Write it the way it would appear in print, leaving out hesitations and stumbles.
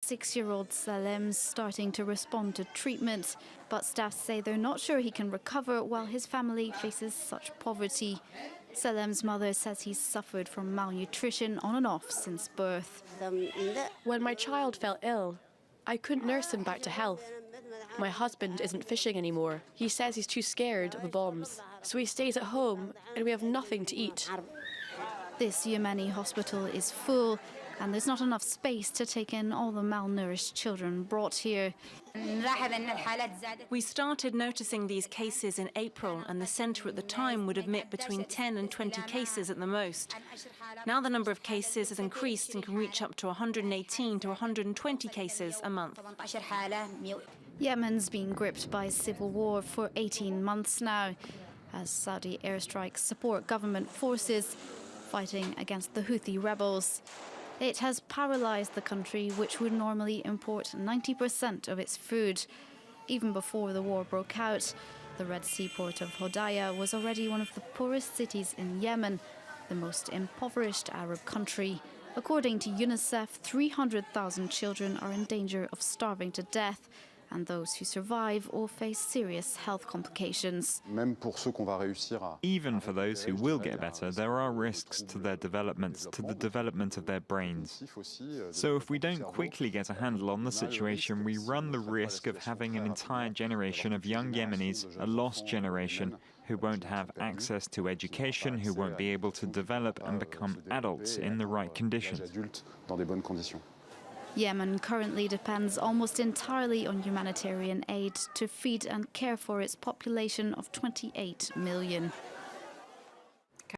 6-year-old Salem's starting to respond to treatment, but staff say they're not sure he can recover while his family faces such poverty. Salem's mother says he's suffered from malnutrition on and off since birth. When my child fell ill, I couldn't nurse him back to health. My husband isn't fishing anymore. He says he's too scared of the bombs, so he stays at home and we have nothing to eat. This Yemeni hospital is full, and there's not enough space to take in all the malnourished children brought here. We started noticing these cases in April, and the centre at the time would admit between 10 and 20 cases at the most. Now the number of cases has increased and can reach up to 118 to 120 cases a month. Yemen's been gripped by civil war for 18 months now, as Saudi airstrikes support government forces fighting against the Houthi rebels. It has paralysed the country, which would normally import 90% of its food. Even before the war broke out, the Red Sea port of Hodeidah was already one of the poorest cities in Yemen, the most impoverished Arab country. According to UNICEF, 300,000 children are in danger of starving to death, and those who survive all face serious health complications. Even for those who will get better, there are risks to their development, to the development of their brains. So if we don't quickly get a handle on the situation, we run the risk of having an entire generation of young Yemenis, a lost generation, who won't have access to education, who won't be able to develop and become adults in the right conditions. Yemen currently depends almost entirely on humanitarian aid to feed and care for its population of 28 million.